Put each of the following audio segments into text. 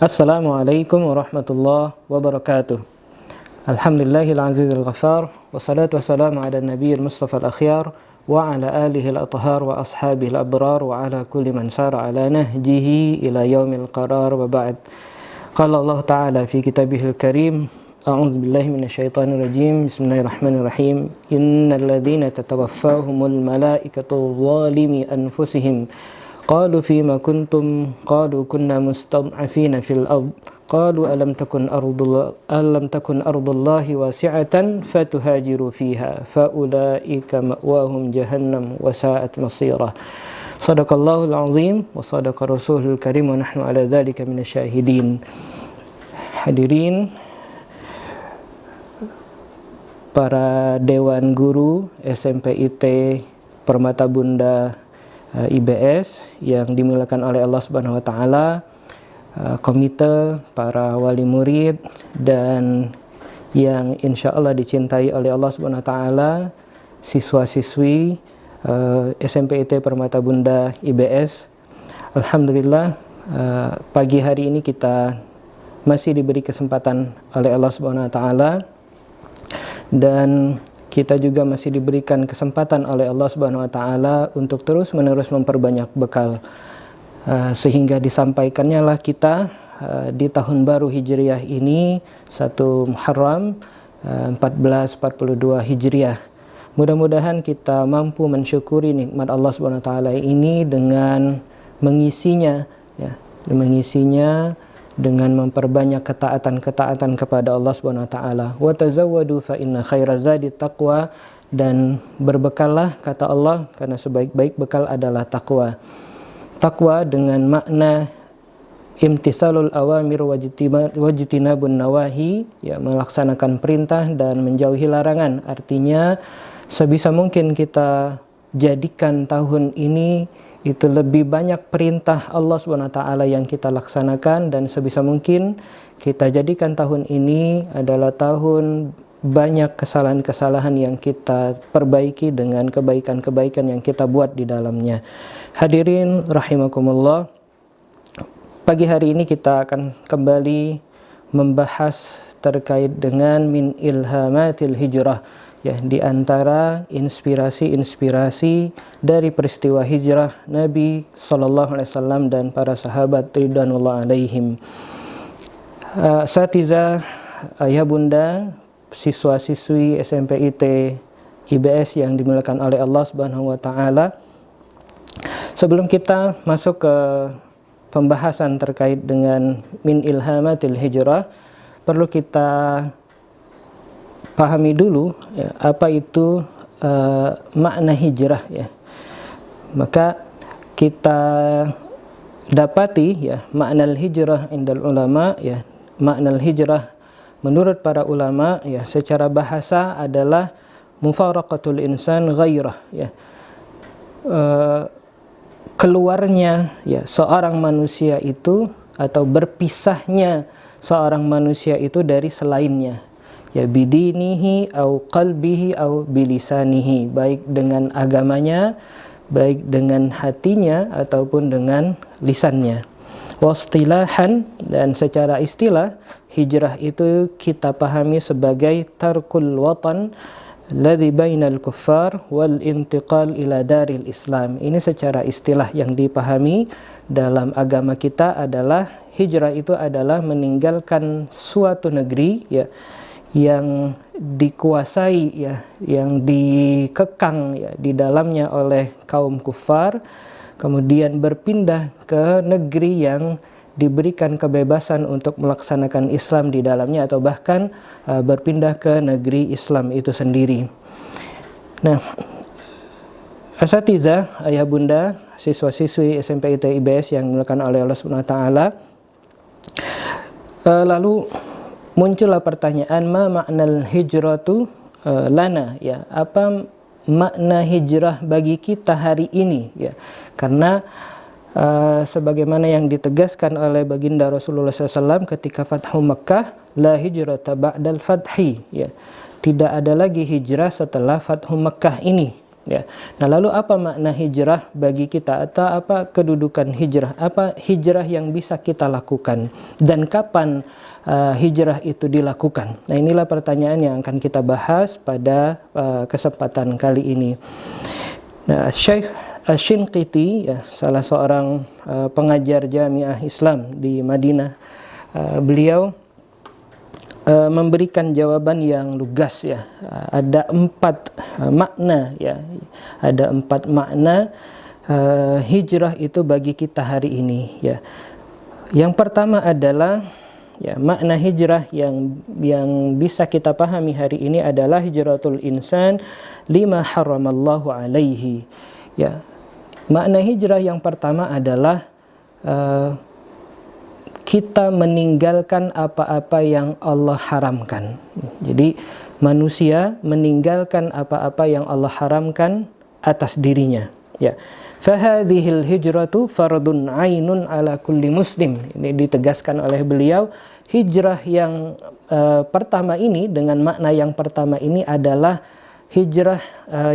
Assalamualaikum warahmatullahi wabarakatuh. Alhamdulillahil azizil ghafar, wassalatu wassalamu ala nabiyil mustafa al-akhyar wa ala alihi al-athhar wa ashabihi al-abrar wa ala kulli man sara ala nahjihi ila yaumil qarar wa ba'd. Qala Allah ta'ala fi kitabihil karim, a'udzu billahi minasyaitonir rajim. Bismillahirrahmanirrahim. Innal ladzina tatawaffahumul malaikatu zalimi anfusihim qalu fima kuntum qalu kunna mustad'afina fil ard qalu alam takun ardullahi wasi'atan fatuhajiru fiha faulaika ma'wahum jahannam wa sa'at masira. Shadaqallahul azim wa shadaqa rasulul karim wa nahnu ala dzalika minasyahidin. Hadirin para dewan guru SMP IT Permata Bunda IBS yang dimuliakan oleh Allah Subhanahu wa taala, komite, para wali murid, dan yang insya Allah dicintai oleh Allah Subhanahu wa taala, siswa-siswi SMP IT Permata Bunda IBS. Alhamdulillah, pagi hari ini kita masih diberi kesempatan oleh Allah Subhanahu wa taala, dan kita juga masih diberikan kesempatan oleh Allah Subhanahu wa taala untuk terus-menerus memperbanyak bekal, sehingga disampaikannya lah kita di tahun baru Hijriah ini 1 Muharram 1442 Hijriah. Mudah-mudahan kita mampu mensyukuri nikmat Allah Subhanahu wa taala ini dengan mengisinya dengan memperbanyak ketaatan-ketaatan kepada Allah Subhanahu wa taala. Wa tazawwadu fa inna khairaz zadi taqwa, dan berbekallah kata Allah karena sebaik-baik bekal adalah takwa. Takwa dengan makna imtisalul awamir wajtinabun nawahi, melaksanakan perintah dan menjauhi larangan. Artinya sebisa mungkin kita jadikan tahun ini itu lebih banyak perintah Allah Subhanahu wa taala yang kita laksanakan, dan sebisa mungkin kita jadikan tahun ini adalah tahun banyak kesalahan-kesalahan yang kita perbaiki dengan kebaikan-kebaikan yang kita buat di dalamnya. Hadirin rahimakumullah, pagi hari ini kita akan kembali membahas terkait dengan min ilhamatil hijrah, di antara inspirasi-inspirasi dari peristiwa hijrah Nabi sallallahu alaihi wasallam dan para sahabat ridwanullah alaihim. Asatidzah, ayah bunda, siswa-siswi SMP IT IBS yang dimuliakan oleh Allah Subhanahu wa taala. Sebelum kita masuk ke pembahasan terkait dengan min ilhamatil hijrah, perlu kita pahami dulu apa itu makna hijrah, Maka kita dapati makna hijrah indal ulama, makna hijrah menurut para ulama secara bahasa adalah mufaraqatul insan ghairah, keluarnya seorang manusia itu atau berpisahnya seorang manusia itu dari selainnya, bidinihi au qalbihi au bilisanihi, baik dengan agamanya, baik dengan hatinya ataupun dengan lisannya. Wastilahan, dan secara istilah hijrah itu kita pahami sebagai tarkul watan ladzi bainal kuffar wal intiqal ila daril Islam. Ini secara istilah yang dipahami dalam agama kita adalah hijrah itu adalah meninggalkan suatu negeri yang dikuasai yang dikekang di dalamnya oleh kaum kufar, kemudian berpindah ke negeri yang diberikan kebebasan untuk melaksanakan Islam di dalamnya, atau bahkan berpindah ke negeri Islam itu sendiri. Nah, asatidzah, ayah bunda, siswa-siswi SMP IT IBS yang dimuliakan oleh Allah Subhanahu wa taala, lalu muncullah pertanyaan, ma maknal hijratu lana, apa makna hijrah bagi kita hari ini, karena sebagaimana yang ditegaskan oleh baginda Rasulullah SAW ketika Fathu Makkah, la hijrata ba'dal fathi, tidak ada lagi hijrah setelah Fathu Makkah ini. Ya. Nah, lalu apa makna hijrah bagi kita, atau apa kedudukan hijrah? Apa hijrah yang bisa kita lakukan dan kapan hijrah itu dilakukan? Nah, inilah pertanyaan yang akan kita bahas pada kesempatan kali ini. Nah, Syekh Asy-Shinqiti, ya, salah seorang pengajar Jamiah Islam di Madinah, beliau memberikan jawaban yang lugas, ya. Ada 4 makna, ya. Ada 4 makna hijrah itu bagi kita hari ini, ya. Yang pertama adalah, ya, makna hijrah yang bisa kita pahami hari ini adalah hijratul insan lima haramallahu alaihi. Ya. Makna hijrah yang pertama adalah kita meninggalkan apa-apa yang Allah haramkan. Jadi manusia meninggalkan apa-apa yang Allah haramkan atas dirinya, ya. Fahadhil hijratu fardun ainun ala kulli muslim. Ini ditegaskan oleh beliau, hijrah yang pertama ini, dengan makna yang pertama ini adalah hijrah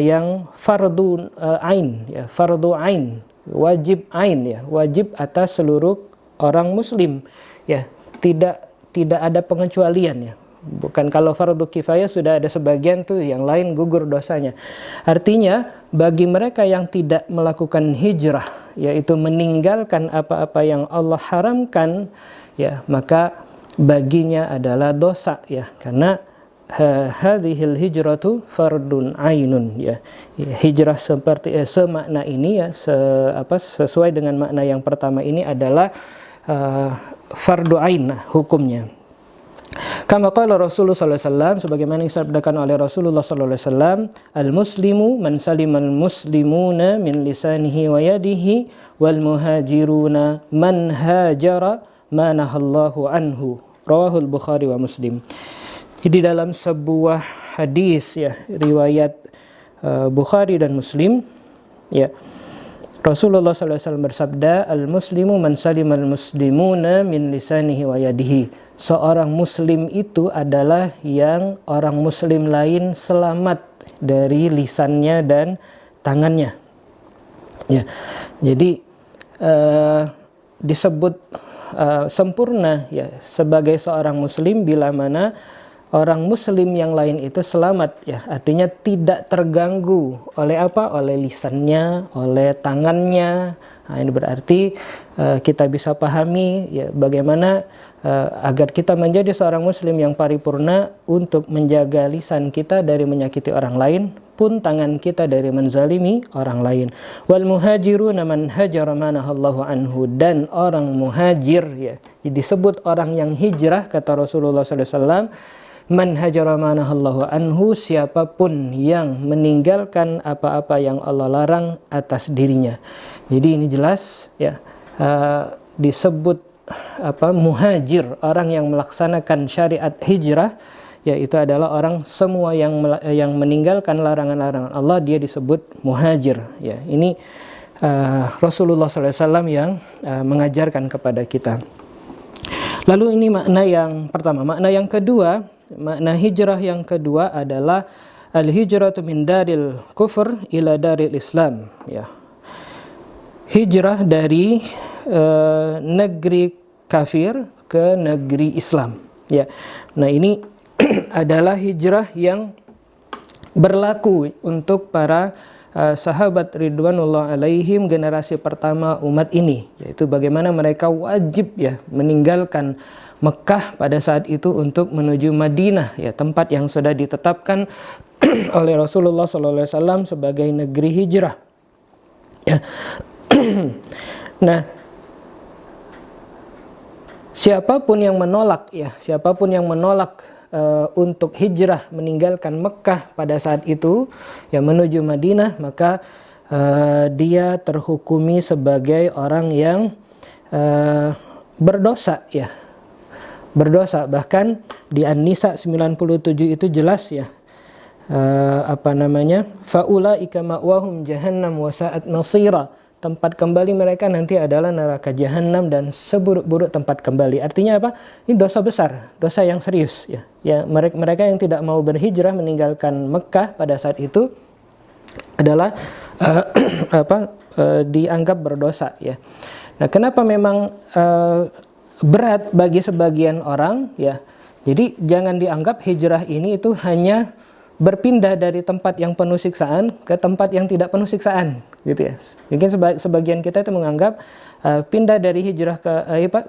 yang fardun ain, ya, fardu ain, wajib ain, ya, wajib atas seluruh orang muslim, ya, tidak ada pengecualian, ya. Bukan kalau fardu kifayah sudah ada sebagian tuh yang lain gugur dosanya. Artinya bagi mereka yang tidak melakukan hijrah, yaitu meninggalkan apa-apa yang Allah haramkan, ya, maka baginya adalah dosa, ya, karena hadhil hijratu fardun ainun, ya. Hijrah seperti semakna ini, ya, sesuai dengan makna yang pertama ini adalah fardu ain hukumnya. Kama qala Rasulullah sallallahu alaihi wasallam, sebagaimana disabdakan oleh Rasulullah sallallahu alaihi wasallam, al-muslimu man salimal muslimuna min lisanihi wa yadihi wal muhajiruna man hajara ma nahallahu anhu. Rawahul Bukhari wa Muslim. Jadi dalam sebuah hadis, ya, riwayat Bukhari dan Muslim, ya, Rasulullah SAW bersabda, al-muslimu man salimal muslimuna min lisanihi wa yadihi. Seorang muslim itu adalah yang orang muslim lain selamat dari lisannya dan tangannya, ya. Jadi disebut sempurna, ya, sebagai seorang muslim bila mana orang muslim yang lain itu selamat, ya, artinya tidak terganggu oleh apa? Oleh lisannya, oleh tangannya. Nah, ini berarti kita bisa pahami, ya, bagaimana agar kita menjadi seorang muslim yang paripurna untuk menjaga lisan kita dari menyakiti orang lain, pun tangan kita dari menzalimi orang lain. Wal muhajiruna man hajara ma nahallahu anhu, dan orang muhajir, ya, disebut orang yang hijrah, kata Rasulullah SAW, man hajara ma nahallahu anhu, siapapun yang meninggalkan apa-apa yang Allah larang atas dirinya. Jadi ini jelas, ya, disebut muhajir, orang yang melaksanakan syariat hijrah, yaitu adalah orang semua yang meninggalkan larangan-larangan Allah, dia disebut muhajir, ya. Ini Rasulullah SAW yang mengajarkan kepada kita. Lalu ini makna yang pertama. Makna yang kedua, makna hijrah yang kedua adalah al-hijratu min daril kufur ila daril Islam, ya. Hijrah dari negeri kafir ke negeri Islam, ya. Nah, ini adalah hijrah yang berlaku untuk para sahabat ridwanullah alaihim, generasi pertama umat ini, yaitu bagaimana mereka wajib, ya, meninggalkan Mekah pada saat itu untuk menuju Madinah, ya, tempat yang sudah ditetapkan oleh Rasulullah SAW sebagai negeri hijrah, ya. Nah, siapapun yang menolak, ya, siapapun yang menolak untuk hijrah meninggalkan Mekah pada saat itu, ya, menuju Madinah, maka dia terhukumi sebagai orang yang berdosa, ya, berdosa. Bahkan di An-Nisa 97 itu jelas, ya, faulaika ma'wahum jahannam wa sa'at masira. Tempat kembali mereka nanti adalah neraka jahanam dan seburuk-buruk tempat kembali. Artinya apa? Ini dosa besar, dosa yang serius, ya. Ya, mereka yang tidak mau berhijrah meninggalkan Mekah pada saat itu, adalah dianggap berdosa ya. Nah, kenapa memang berat bagi sebagian orang ya? Jadi jangan dianggap hijrah ini itu hanya berpindah dari tempat yang penuh siksaan ke tempat yang tidak penuh siksaan, gitu ya. Mungkin sebagian kita itu menganggap pindah dari hijrah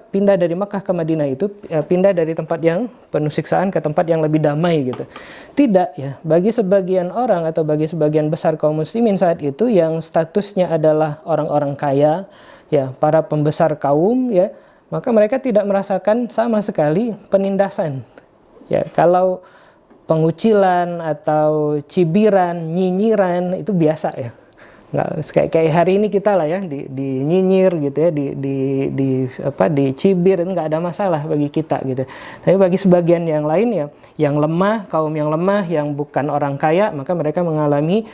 pindah dari Makkah ke Madinah itu pindah dari tempat yang penuh siksaan ke tempat yang lebih damai gitu. Tidak ya. Bagi sebagian orang atau bagi sebagian besar kaum muslimin saat itu yang statusnya adalah orang-orang kaya, ya, para pembesar kaum ya, maka mereka tidak merasakan sama sekali penindasan. Ya, kalau pengucilan atau cibiran, nyinyiran itu biasa ya. Nggak kayak hari ini kita lah ya, di gitu ya, dicibir, itu nggak ada masalah bagi kita gitu. Tapi bagi sebagian yang lain ya, yang lemah, kaum yang lemah, yang bukan orang kaya, maka mereka mengalami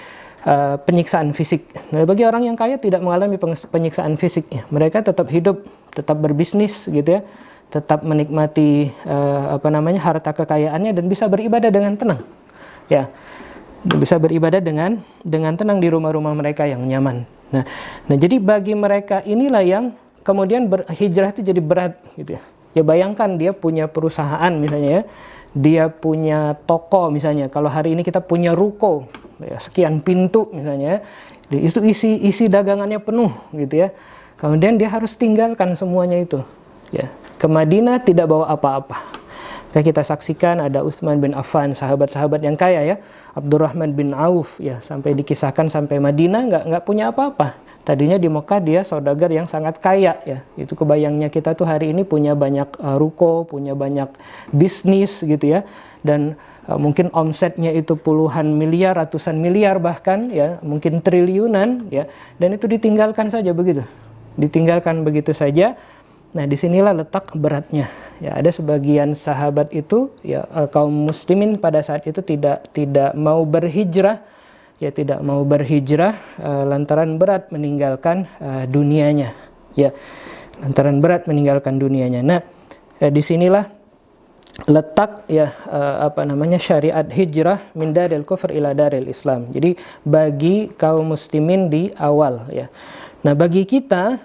penyiksaan fisik. Nah, bagi orang yang kaya tidak mengalami penyiksaan fisik ya. Mereka tetap hidup, tetap berbisnis gitu ya, tetap menikmati harta kekayaannya dan bisa beribadah dengan tenang. Ya. Bisa beribadah dengan tenang di rumah-rumah mereka yang nyaman. Nah, jadi bagi mereka inilah yang kemudian berhijrah itu jadi berat gitu ya. Ya bayangkan dia punya perusahaan misalnya ya, dia punya toko misalnya. Kalau hari ini kita punya ruko, ya, sekian pintu misalnya, itu isi dagangannya penuh gitu ya. Kemudian dia harus tinggalkan semuanya itu, ya. Ke Madinah tidak bawa apa-apa. Kita saksikan ada Utsman bin Affan, sahabat-sahabat yang kaya ya, Abdurrahman bin Auf ya, sampai dikisahkan sampai Madinah nggak punya apa-apa. Tadinya di Mekah dia saudagar yang sangat kaya ya. Itu kebayangnya kita tuh hari ini punya banyak ruko, punya banyak bisnis gitu ya. Dan mungkin omsetnya itu puluhan miliar, ratusan miliar bahkan ya, mungkin triliunan ya. Dan itu ditinggalkan saja begitu. Ditinggalkan begitu saja. Nah, disinilah letak beratnya. Ya, ada sebagian sahabat itu, ya, kaum muslimin pada saat itu tidak mau berhijrah, ya, tidak mau berhijrah lantaran berat meninggalkan dunianya, ya, lantaran berat meninggalkan dunianya. Nah, disinilah letak ya syariat hijrah min daril kufr ila daril Islam. Jadi bagi kaum muslimin di awal ya. Nah, bagi kita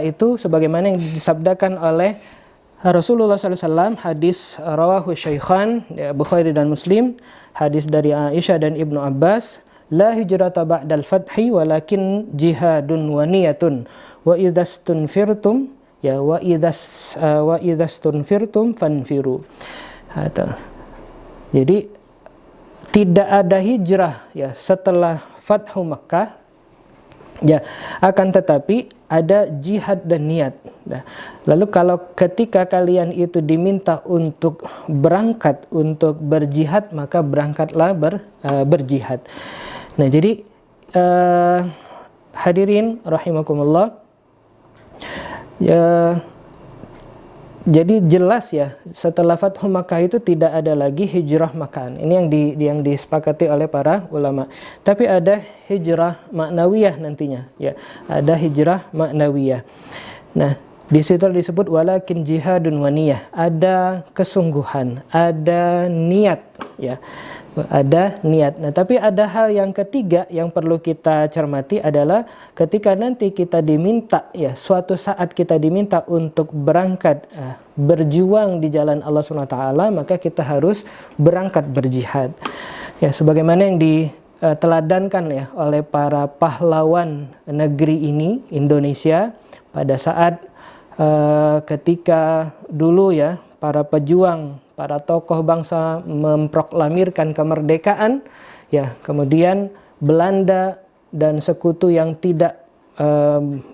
itu sebagaimana yang disabdakan oleh Rasulullah SAW, hadis rawahu Syaikhan, ya, Bukhari dan Muslim, hadis dari Aisyah dan Ibnu Abbas, la hijrata ba'dal fathi walakin jihadun wa niyatun wa idzastunfirtum ya wa idzastunfirtum fanfiru. Jadi tidak ada hijrah ya setelah Fathu Makkah. Ya, akan tetapi ada jihad dan niat. Nah, lalu kalau ketika kalian itu diminta untuk berangkat untuk berjihad, maka berangkatlah berjihad. Nah, jadi hadirin rahimakumullah, ya, jadi jelas ya, setelah Fathu Makkah itu tidak ada lagi hijrah makan. Ini yang disepakati oleh para ulama. Tapi ada hijrah maknawiyah nantinya, ya. Ada hijrah maknawiyah. Nah, di situ disebut walakin jihadun wa niyah. Ada kesungguhan, ada niat, ya. Ada niat. Nah, tapi ada hal yang ketiga yang perlu kita cermati adalah ketika nanti kita diminta, ya, suatu saat kita diminta untuk berangkat berjuang di jalan Allah SWT, maka kita harus berangkat berjihad. Ya, sebagaimana yang diteladankan ya oleh para pahlawan negeri ini, Indonesia, pada saat ketika dulu ya para pejuang, para tokoh bangsa memproklamirkan kemerdekaan, ya, kemudian Belanda dan sekutu yang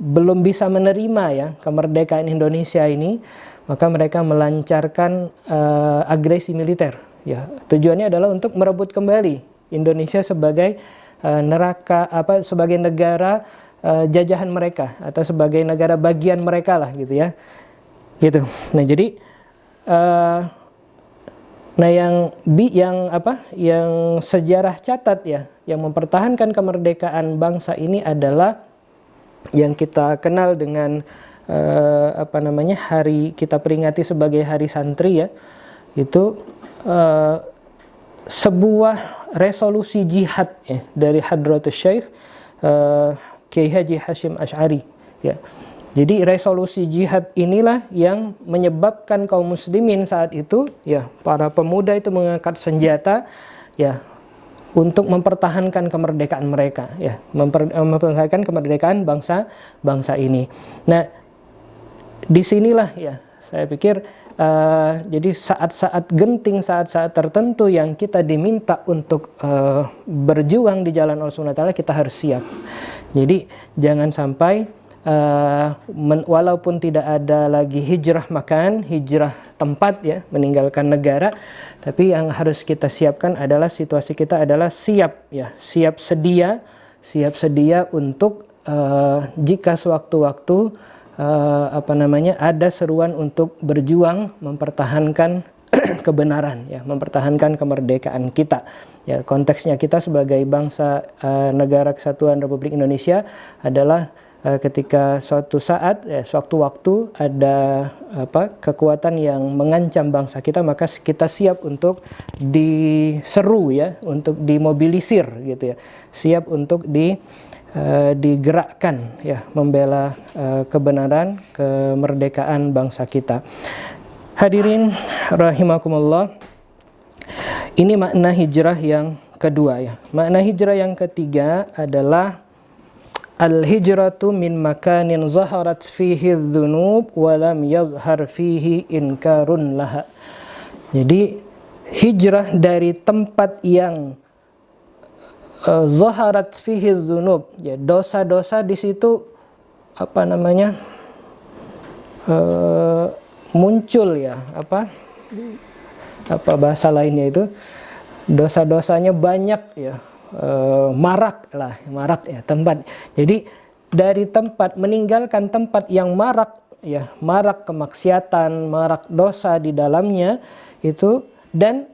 belum bisa menerima ya kemerdekaan Indonesia ini, maka mereka melancarkan agresi militer. Ya, tujuannya adalah untuk merebut kembali Indonesia sebagai sebagai negara jajahan mereka atau sebagai negara bagian mereka lah gitu ya. Gitu. Nah, jadi yang sejarah catat ya, yang mempertahankan kemerdekaan bangsa ini adalah yang kita kenal dengan hari kita peringati sebagai Hari Santri ya. Itu sebuah resolusi jihad ya, dari Hadratus Syekh Kiai Haji Hashim Asy'ari ya. Jadi resolusi jihad inilah yang menyebabkan kaum muslimin saat itu ya, para pemuda itu mengangkat senjata ya untuk mempertahankan kemerdekaan mereka ya, mempertahankan kemerdekaan bangsa ini. Nah, disinilah ya saya pikir jadi saat-saat genting, saat-saat tertentu yang kita diminta untuk berjuang di jalan Allah Subhanahu wa taala, kita harus siap. Jadi jangan sampai walaupun tidak ada lagi hijrah makan, hijrah tempat ya, meninggalkan negara, tapi yang harus kita siapkan adalah situasi kita adalah siap ya, siap sedia untuk jika sewaktu-waktu ada seruan untuk berjuang mempertahankan kebenaran ya, mempertahankan kemerdekaan kita ya. Konteksnya kita sebagai bangsa negara kesatuan Republik Indonesia adalah ketika suatu saat sewaktu-waktu ada kekuatan yang mengancam bangsa kita, maka kita siap untuk diseru ya, untuk dimobilisir gitu ya, siap untuk digerakkan ya, membela kebenaran, kemerdekaan bangsa kita. Hadirin rahimakumullah, ini makna hijrah yang kedua ya. Makna hijrah yang ketiga adalah al-hijratu min makanin zaharat fihi dzunub wa lam yazhar fihi inkarun laha. Jadi hijrah dari tempat yang zaharat fihi dzunub ya, dosa-dosa di situ muncul ya, apa bahasa lainnya itu, dosa-dosanya banyak ya, marak ya tempat. Jadi dari tempat, meninggalkan tempat yang marak ya, marak kemaksiatan, marak dosa di dalamnya itu, dan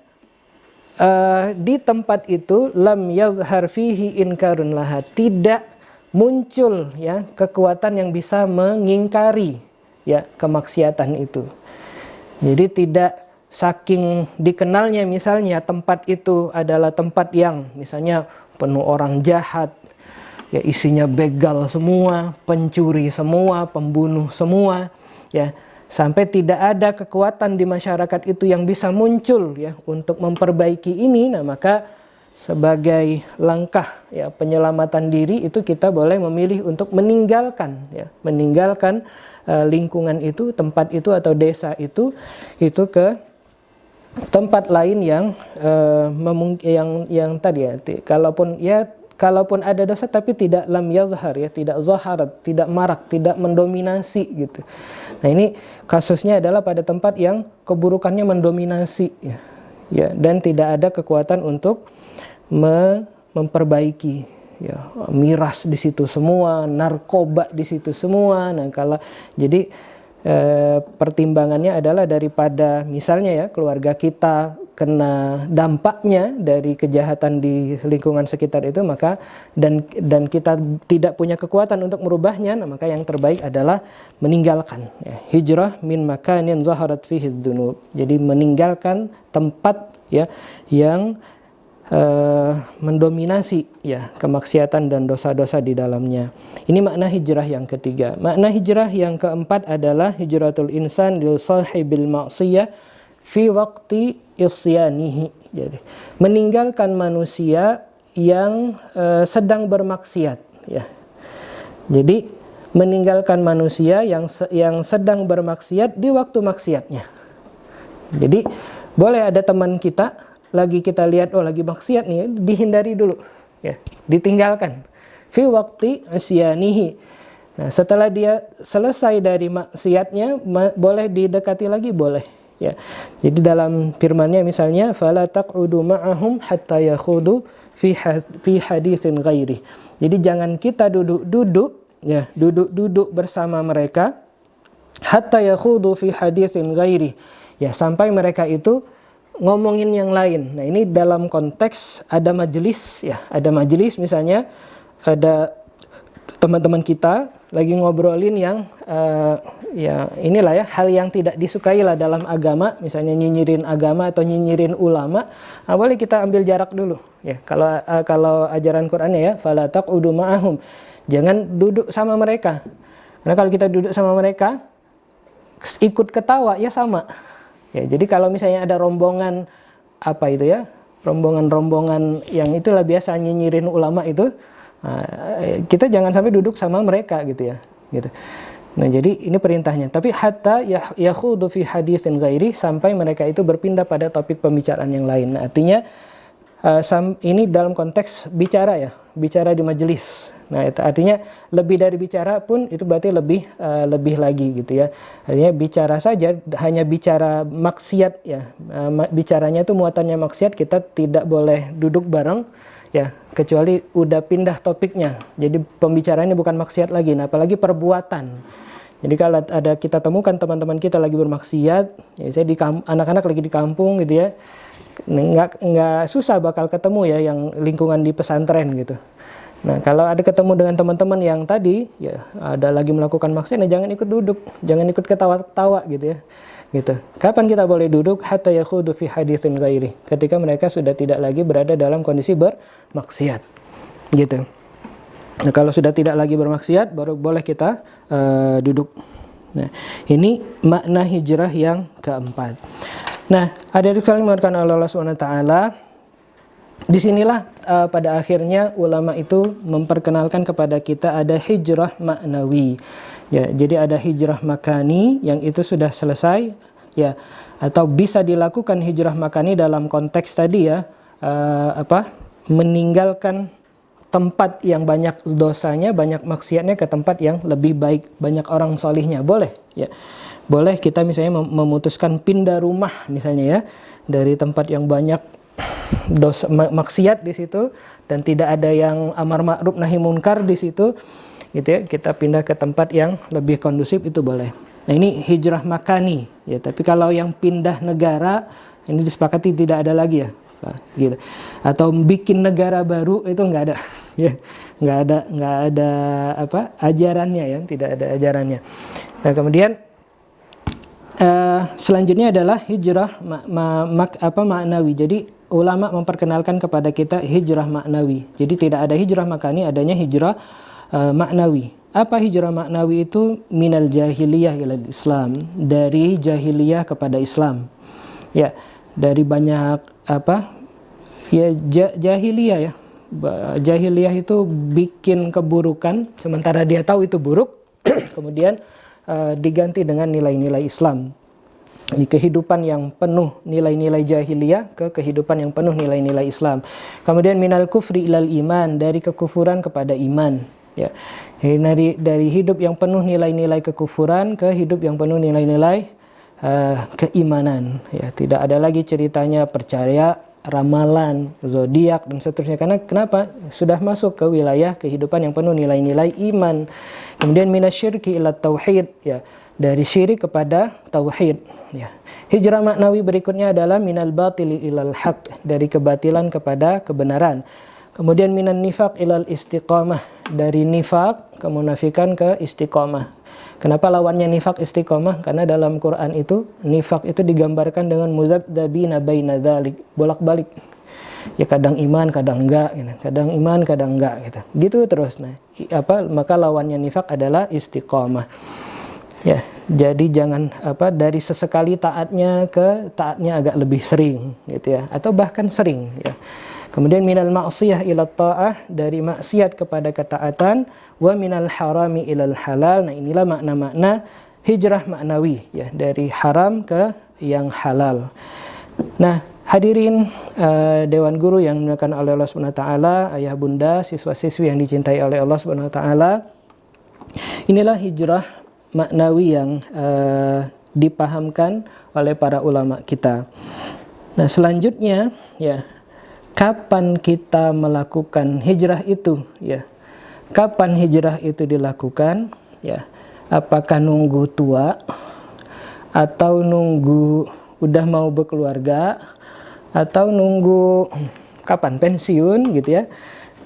di tempat itu lam yazhar fihi inkarun laha, tidak muncul ya kekuatan yang bisa mengingkari ya kemaksiatan itu. Jadi tidak saking dikenalnya misalnya tempat itu adalah tempat yang misalnya penuh orang jahat ya, isinya begal semua, pencuri semua, pembunuh semua ya, sampai tidak ada kekuatan di masyarakat itu yang bisa muncul ya untuk memperbaiki ini. Nah, maka sebagai langkah ya penyelamatan diri itu kita boleh memilih untuk meninggalkan lingkungan itu, tempat itu atau desa itu ke tempat lain yang tadi ya, kalaupun ada dosa tapi tidak lam yazhar ya, tidak zaharat, tidak marak, tidak mendominasi gitu. Nah, ini kasusnya adalah pada tempat yang keburukannya mendominasi ya, dan tidak ada kekuatan untuk memperbaiki ya, miras di situ semua, narkoba di situ semua. Nah, jadi pertimbangannya adalah daripada misalnya ya keluarga kita kena dampaknya dari kejahatan di lingkungan sekitar itu, maka dan kita tidak punya kekuatan untuk merubahnya, nah maka yang terbaik adalah meninggalkan ya. Hijrah min makanin zaharat fihi dzunub. Jadi meninggalkan tempat ya yang mendominasi ya kemaksiatan dan dosa-dosa di dalamnya. Ini makna hijrah yang ketiga. Makna hijrah yang keempat adalah hijratul insan lil sahibil ma'siyah fi waqti isyanihi. Jadi meninggalkan manusia yang sedang bermaksiat ya. Jadi meninggalkan manusia yang sedang bermaksiat di waktu maksiatnya. Jadi boleh ada teman kita lagi kita lihat lagi maksiat nih, dihindari dulu ya, ditinggalkan fi waqti isyanihi. Nah, setelah dia selesai dari maksiatnya boleh didekati lagi, boleh ya. Jadi dalam firman-Nya misalnya fala taq'udu ma'ahum hatta yakhudu fi haditsin ghairi. Jadi jangan kita duduk bersama mereka hatta yakhudu fi haditsin ghairi ya, sampai mereka itu ngomongin yang lain. Nah, ini dalam konteks ada majelis ya, ada majelis misalnya ada teman-teman kita lagi ngobrolin yang ya inilah ya, hal yang tidak disukai lah dalam agama, misalnya nyinyirin agama atau nyinyirin ulama, boleh kita ambil jarak dulu ya. Kalau ajaran Qur'annya ya, fala taqudu ma'ahum, jangan duduk sama mereka, karena kalau kita duduk sama mereka ikut ketawa ya sama ya. Jadi kalau misalnya ada rombongan apa itu ya, rombongan yang itulah biasa nyinyirin ulama itu, kita jangan sampai duduk sama mereka gitu ya, gitu. Nah, jadi ini perintahnya. Tapi hatta yakhudu fi haditsin ghairi, sampai mereka itu berpindah pada topik pembicaraan yang lain. Nah, artinya ini dalam konteks bicara ya, bicara di majelis. Nah, itu artinya lebih dari bicara pun itu berarti lebih lagi gitu ya. Artinya bicara saja, hanya bicara maksiat ya. Bicaranya itu muatannya maksiat, kita tidak boleh duduk bareng ya, kecuali udah pindah topiknya. Jadi pembicaraannya bukan maksiat lagi, nah apalagi perbuatan. Jadi kalau ada kita temukan teman-teman kita lagi bermaksiat, ya saya anak-anak lagi di kampung gitu ya, nggak susah bakal ketemu ya yang lingkungan di pesantren gitu. Nah, kalau ada ketemu dengan teman-teman yang tadi ya ada lagi melakukan maksiat, nah jangan ikut duduk, jangan ikut ketawa-tawa gitu ya. Gitu. Kapan kita boleh duduk? Hatta yakhudu fi haditsin ghairi, ketika mereka sudah tidak lagi berada dalam kondisi bermaksiat. Gitu. Nah, kalau sudah tidak lagi bermaksiat baru boleh kita duduk. Nah, ini makna hijrah yang keempat. Nah, ada sekali mengatakan Allah SWT, disinilah pada akhirnya ulama itu memperkenalkan kepada kita ada hijrah maknawi. Ya, jadi ada hijrah makani yang itu sudah selesai ya, atau bisa dilakukan hijrah makani dalam konteks tadi ya, meninggalkan tempat yang banyak dosanya, banyak maksiatnya ke tempat yang lebih baik, banyak orang solihnya, boleh ya. Boleh kita misalnya memutuskan pindah rumah misalnya ya, dari tempat yang banyak dosa maksiat di situ dan tidak ada yang amar ma'ruf nahi munkar di situ gitu ya, kita pindah ke tempat yang lebih kondusif, itu boleh. Nah, ini hijrah makani ya. Tapi kalau yang pindah negara ini disepakati tidak ada lagi ya, gitu. Atau bikin negara baru itu nggak ada ya, nggak ada ajarannya ya, tidak ada ajarannya. Nah, kemudian selanjutnya adalah hijrah maknawi. Jadi ulama memperkenalkan kepada kita hijrah maknawi. Jadi tidak ada hijrah makani, adanya hijrah maknawi. Apa hijrah maknawi itu? Minal jahiliyah ilal Islam, dari jahiliyah kepada Islam. Ya, dari banyak jahiliyah ya. Jahiliyah itu bikin keburukan sementara dia tahu itu buruk, kemudian diganti dengan nilai-nilai Islam. Di kehidupan yang penuh nilai-nilai jahiliyah ke kehidupan yang penuh nilai-nilai Islam. Kemudian minal kufri ilal iman, dari kekufuran kepada iman. Ya, dari hidup yang penuh nilai-nilai kekufuran ke hidup yang penuh nilai-nilai keimanan. Ya, tidak ada lagi ceritanya percaya ramalan, zodiak dan seterusnya. Karena kenapa? Sudah masuk ke wilayah kehidupan yang penuh nilai-nilai iman. Kemudian minasyirki ila tauhid, ya, dari syirik kepada tauhid. Ya. Hijrah maknawi berikutnya adalah minal batili ilal haq, dari kebatilan kepada kebenaran. Kemudian minan nifaq ilal istiqamah, dari nifaq kemunafikan ke istiqamah. Kenapa lawannya nifaq istiqamah? Karena dalam Quran itu nifaq itu digambarkan dengan muzabdabina baina dzalik, bolak-balik. Ya, kadang iman, kadang enggak gitu. Kadang iman, kadang enggak gitu. Gitu terus. Nah, maka lawannya nifaq adalah istiqamah. Ya, jadi jangan dari sesekali taatnya ke taatnya agak lebih sering gitu ya, atau bahkan sering ya. Kemudian minal ma'siyah ila ta'ah, dari maksiat kepada ketaatan, wa minal harami ilal halal. Nah, inilah makna-makna hijrah maknawi ya, dari haram ke yang halal. Nah, hadirin dewan guru yang dimuliakan oleh Allah Subhanahu wa taala, ayah bunda, siswa-siswi yang dicintai oleh Allah Subhanahu wa taala. Inilah hijrah maknawi yang dipahamkan oleh para ulama kita. Nah, selanjutnya ya, kapan kita melakukan hijrah itu ya? Kapan hijrah itu dilakukan ya? Apakah nunggu tua atau nunggu udah mau berkeluarga atau nunggu kapan pensiun gitu ya?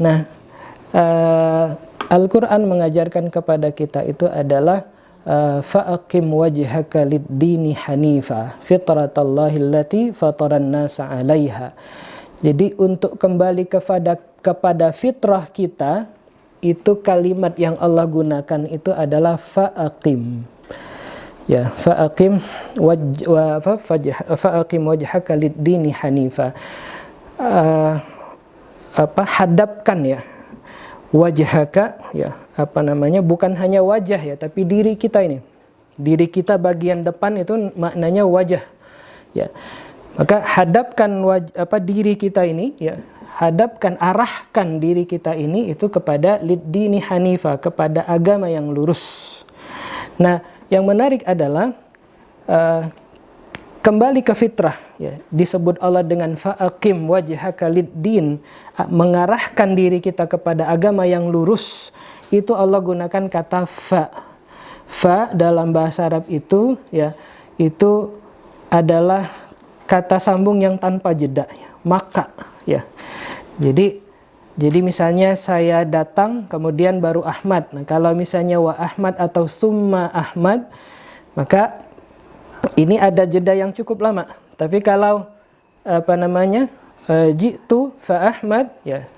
Nah, Al-Quran mengajarkan kepada kita itu adalah fa'aqim wajhaka lid-dini hanifa fitratallahi allati fataran nasa 'alaiha. Jadi untuk kembali kepada fitrah kita, itu kalimat yang Allah gunakan itu adalah fa'aqim. Ya, fa'aqim wajhaka lid-dini hanifa. Hadapkan ya wajhaka, ya bukan hanya wajah ya, tapi diri kita ini, diri kita bagian depan itu maknanya wajah ya. Maka hadapkan diri kita ini ya, arahkan diri kita ini itu kepada lid-dini hanifa, kepada agama yang lurus. Nah, yang menarik adalah kembali ke fitrah ya, disebut Allah dengan fa'aqim wajhaka lid-din, mengarahkan diri kita kepada agama yang lurus. Itu Allah gunakan kata fa dalam bahasa Arab itu ya, itu adalah kata sambung yang tanpa jeda ya, maka ya. Jadi misalnya saya datang kemudian baru Ahmad. Nah, kalau misalnya wa Ahmad atau summa Ahmad, maka ini ada jeda yang cukup lama. Tapi kalau jitu fa Ahmad ya,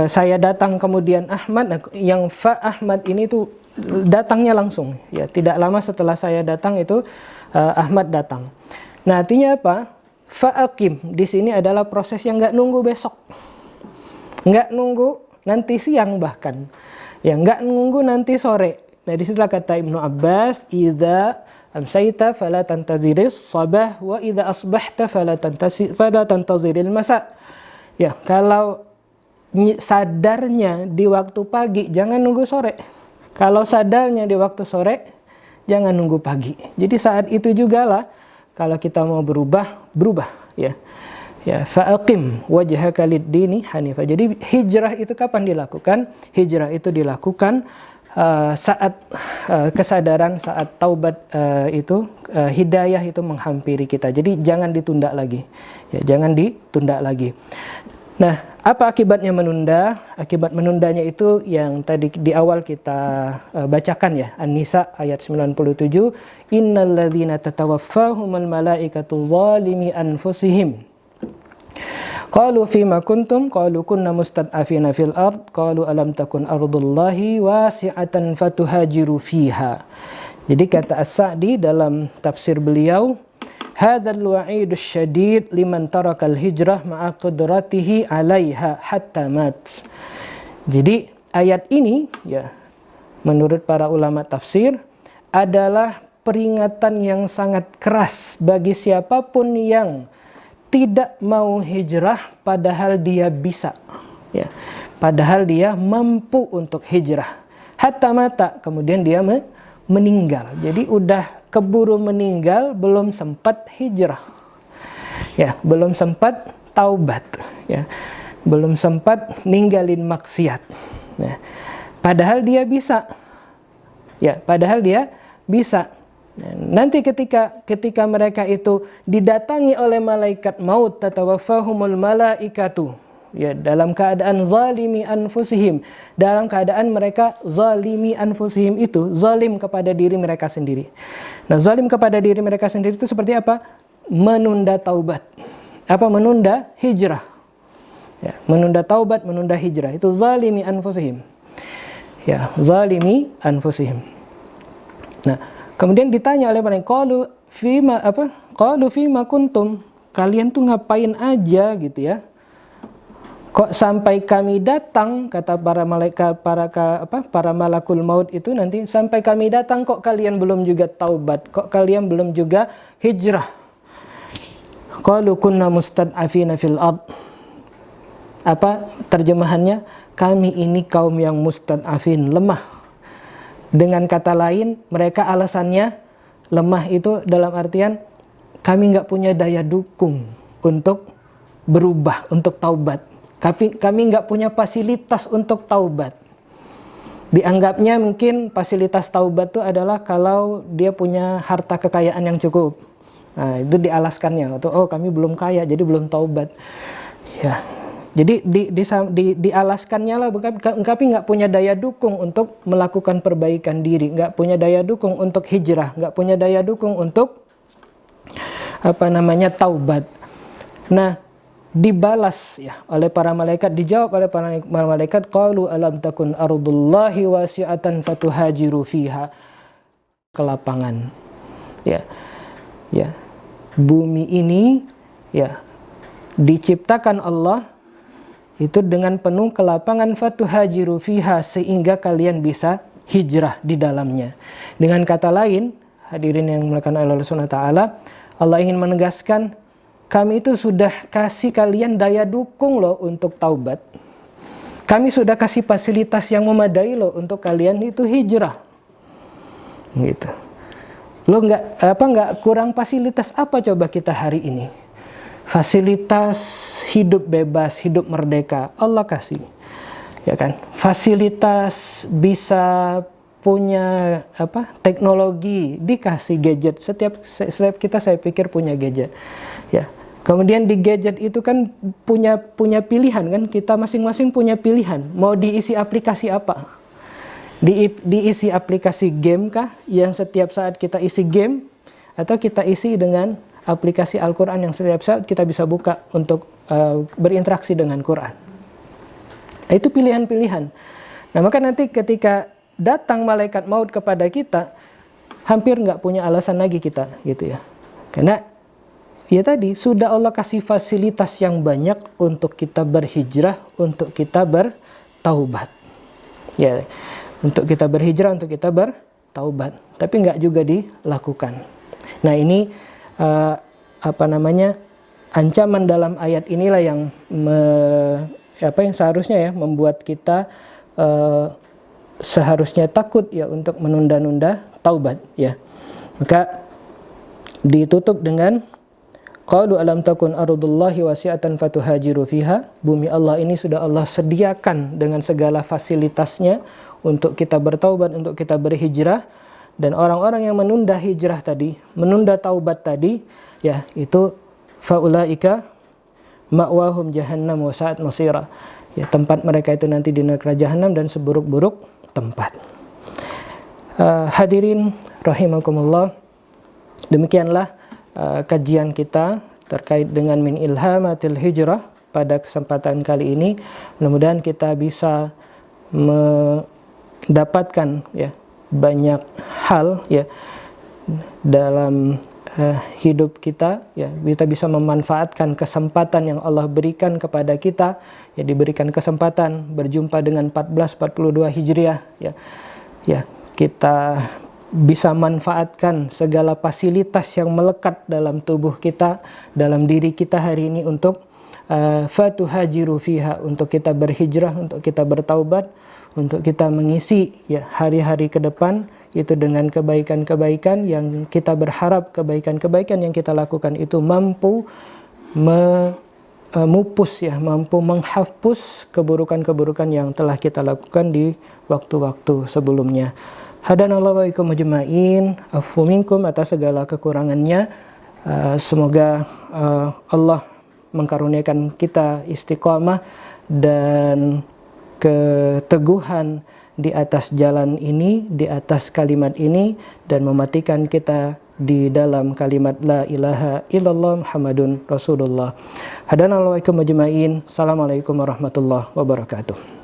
saya datang kemudian Ahmad, yang fa Ahmad ini tuh datangnya langsung ya, tidak lama setelah saya datang itu Ahmad datang. Nah, artinya apa? Fa'aqim di sini adalah proses yang nggak nunggu besok, nggak nunggu nanti siang, bahkan ya nggak nunggu nanti sore. Nah, disitulah kata Ibnu Abbas, idza amsayta fala tantaziris sabah wa idza asbahta fala tantaziril masa. Ya, kalau sadarnya di waktu pagi jangan nunggu sore. Kalau sadarnya di waktu sore jangan nunggu pagi. Jadi saat itu juga lah kalau kita mau berubah ya. Ya, fa'aqim wajhaka lid-dini hanifa. Jadi hijrah itu kapan dilakukan? Hijrah itu dilakukan saat kesadaran, saat taubat hidayah itu menghampiri kita. Jadi jangan ditunda lagi. Ya, jangan ditunda lagi. Nah, apa akibatnya menunda? Akibat menundanya itu yang tadi di awal kita bacakan ya, An-Nisa ayat 97, innalladzina tatawaffahumul malaikatu zalimi anfusihim qalu fima kuntum qalu kunna mustad'afina fil ard qalu alam takun ardullahi wasi'atan fatuhajiru fiha. Jadi kata As-Sa'di dalam tafsir beliau, hadzal wa'idus syadid liman tarakal hijrah ma'a qudratihi 'alaiha hatta mat. Jadi ayat ini ya, menurut para ulama tafsir adalah peringatan yang sangat keras bagi siapapun yang tidak mau hijrah padahal dia bisa ya, padahal dia mampu untuk hijrah. Hatta mata, kemudian dia meninggal. Jadi udah keburu meninggal, belum sempat hijrah ya, belum sempat taubat ya, belum sempat ninggalin maksiat ya, padahal dia bisa ya, padahal dia bisa. Nanti ketika mereka itu didatangi oleh malaikat maut, tatawaffahumul malaikatu ya, dalam keadaan zalimi anfusihim, dalam keadaan mereka zalimi anfusihim itu zalim kepada diri mereka sendiri. Nah, zalim kepada diri mereka sendiri itu seperti apa? Menunda taubat. Apa menunda? Hijrah. Ya, menunda taubat, menunda hijrah. Itu zalimi anfusihim. Ya, zalimi anfusihim. Nah, kemudian ditanya oleh mereka, qalu fima kuntum, kalian tuh ngapain aja gitu ya? Kok sampai kami datang, kata para malaikat, para malakul maut itu nanti, sampai kami datang kok kalian belum juga taubat, kok kalian belum juga hijrah. Qalu kunna mustad'afina fil ard. Apa terjemahannya? Kami ini kaum yang mustad'afin, lemah. Dengan kata lain, mereka alasannya lemah itu dalam artian kami nggak punya daya dukung untuk berubah, untuk taubat. Kami nggak punya fasilitas untuk taubat. Dianggapnya mungkin fasilitas taubat itu adalah kalau dia punya harta kekayaan yang cukup. Nah, itu dialaskannya. Oh, kami belum kaya, jadi belum taubat. Ya, Jadi dialaskannya lah, tapi nggak punya daya dukung untuk melakukan perbaikan diri, nggak punya daya dukung untuk hijrah, nggak punya daya dukung untuk taubat. Nah, dibalas ya oleh para malaikat, dijawab oleh para malaikat, qalu alam takun ardullahi wasi'atan fatuhajiru fiha, kelapangan. Ya. Bumi ini ya diciptakan Allah itu dengan penuh kelapangan, fatuhajiru fiha, sehingga kalian bisa hijrah di dalamnya. Dengan kata lain, hadirin yang dimuliakan Allah Subhanahu wa taala, Allah ingin menegaskan, kami itu sudah kasih kalian daya dukung loh untuk taubat. Kami sudah kasih fasilitas yang memadai loh untuk kalian itu hijrah. Gitu. Lo nggak kurang fasilitas apa coba kita hari ini? Fasilitas hidup bebas, hidup merdeka, Allah kasih, ya kan? Fasilitas bisa punya teknologi, dikasih gadget. Setiap kita saya pikir punya gadget, ya. Kemudian di gadget itu kan punya pilihan kan, kita masing-masing punya pilihan. Mau diisi aplikasi apa? Diisi aplikasi game kah, yang setiap saat kita isi game, atau kita isi dengan aplikasi Al-Quran yang setiap saat kita bisa buka untuk berinteraksi dengan Quran. Itu pilihan-pilihan. Nah, maka nanti ketika datang malaikat maut kepada kita, hampir nggak punya alasan lagi kita, gitu ya. Karena ya tadi sudah Allah kasih fasilitas yang banyak untuk kita berhijrah, untuk kita bertaubat. Ya, untuk kita berhijrah, untuk kita bertaubat. Tapi nggak juga dilakukan. Nah, ini ancaman dalam ayat inilah yang seharusnya ya membuat kita seharusnya takut ya untuk menunda-nunda taubat ya. Maka ditutup dengan qalu alam takun ardullahi wasi'atan fatuhajiru fiha. Bumi Allah ini sudah Allah sediakan dengan segala fasilitasnya untuk kita bertaubat, untuk kita berhijrah. Dan orang-orang yang menunda hijrah tadi, menunda taubat tadi, ya itu faulaika ma'wahum jahannam wa sa'at masira. Ya, tempat mereka itu nanti di neraka jahanam dan seburuk-buruk tempat. Hadirin rahimakumullah, demikianlah kajian kita terkait dengan min ilhamatil hijrah pada kesempatan kali ini. Mudah-mudahan kita bisa mendapatkan ya banyak hal ya dalam hidup kita ya, kita bisa memanfaatkan kesempatan yang Allah berikan kepada kita ya, diberikan kesempatan berjumpa dengan 1442 Hijriah ya. Ya, kita bisa manfaatkan segala fasilitas yang melekat dalam tubuh kita, dalam diri kita hari ini untuk fatuhajiru fiha, untuk kita berhijrah, untuk kita bertaubat, untuk kita mengisi ya hari-hari ke depan itu dengan kebaikan-kebaikan yang kita berharap, kebaikan-kebaikan yang kita lakukan itu mampu memupus ya, mampu menghapus keburukan-keburukan yang telah kita lakukan di waktu-waktu sebelumnya. Hadanallahu wa iyyakum ajma'in, afu minkum atas segala kekurangannya. Semoga Allah mengkaruniakan kita istiqamah dan keteguhan di atas jalan ini, di atas kalimat ini, dan mematikan kita di dalam kalimat la ilaha illallah Muhammadun Rasulullah. Hadanallahu wa iyyakum ajma'in. Assalamualaikum warahmatullahi wabarakatuh.